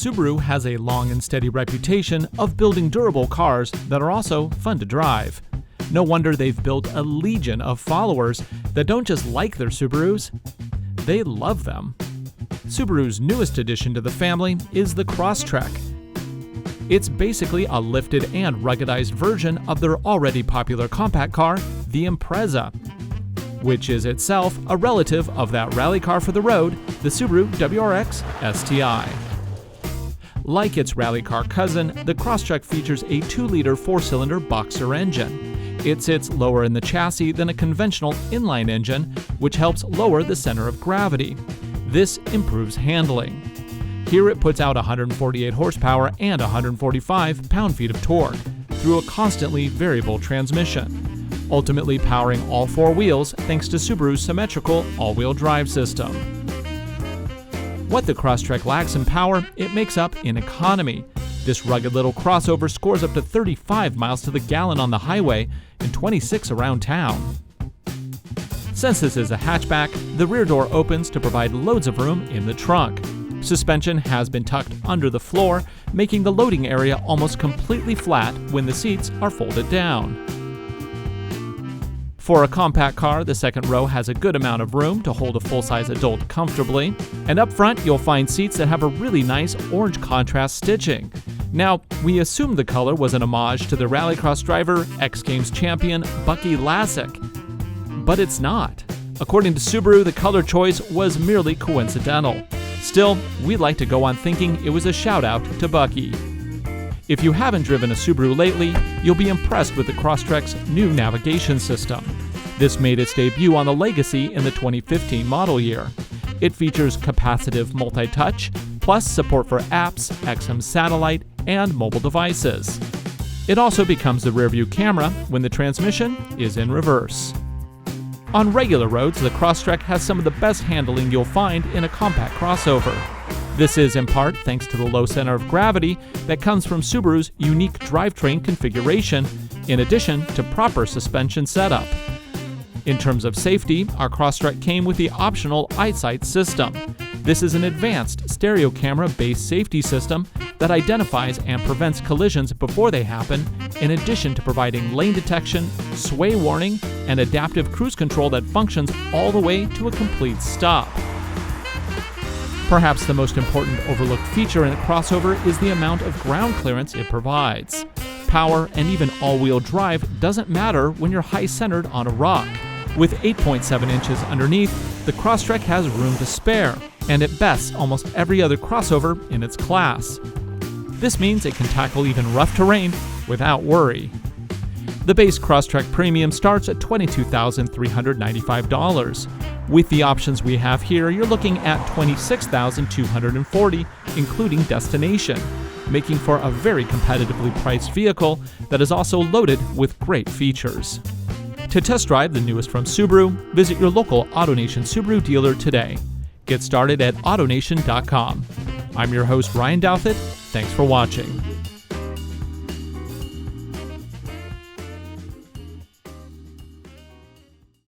Subaru has a long and steady reputation of building durable cars that are also fun to drive. No wonder they've built a legion of followers that don't just like their Subarus, they love them. Subaru's newest addition to the family is the Crosstrek. It's basically a lifted and ruggedized version of their already popular compact car, the Impreza, which is itself a relative of that rally car for the road, the Subaru WRX STI. Like its rally car cousin, the Crosstrek features a 2-liter 4-cylinder boxer engine. It sits lower in the chassis than a conventional inline engine, which helps lower the center of gravity. This improves handling. Here it puts out 148 horsepower and 145 pound-feet of torque through a constantly variable transmission, ultimately powering all 4 wheels thanks to Subaru's symmetrical all-wheel drive system. What the Crosstrek lacks in power, it makes up in economy. This rugged little crossover scores up to 35 miles to the gallon on the highway and 26 around town. Since this is a hatchback, the rear door opens to provide loads of room in the trunk. Suspension has been tucked under the floor, making the loading area almost completely flat when the seats are folded down. For a compact car, the second row has a good amount of room to hold a full-size adult comfortably, and up front you'll find seats that have a really nice orange contrast stitching. Now, we assumed the color was an homage to the rallycross driver, X Games champion Bucky Lasek, but it's not. According to Subaru, the color choice was merely coincidental. Still, we'd like to go on thinking it was a shout-out to Bucky. If you haven't driven a Subaru lately, you'll be impressed with the Crosstrek's new navigation system. This made its debut on the Legacy in the 2015 model year. It features capacitive multi-touch, plus support for apps, XM satellite, and mobile devices. It also becomes the rearview camera when the transmission is in reverse. On regular roads, the Crosstrek has some of the best handling you'll find in a compact crossover. This is in part thanks to the low center of gravity that comes from Subaru's unique drivetrain configuration, in addition to proper suspension setup. In terms of safety, our Crosstrek came with the optional EyeSight system. This is an advanced stereo camera-based safety system that identifies and prevents collisions before they happen, in addition to providing lane detection, sway warning, and adaptive cruise control that functions all the way to a complete stop. Perhaps the most important overlooked feature in the crossover is the amount of ground clearance it provides. Power and even all-wheel drive doesn't matter when you're high-centered on a rock. With 8.7 inches underneath, the Crosstrek has room to spare, and it bests almost every other crossover in its class. This means it can tackle even rough terrain without worry. The base Crosstrek Premium starts at $22,395. With the options we have here, you're looking at $26,240, including destination, making for a very competitively priced vehicle that is also loaded with great features. To test drive the newest from Subaru, visit your local AutoNation Subaru dealer today. Get started at AutoNation.com. I'm your host, Ryan Douthit. Thanks for watching.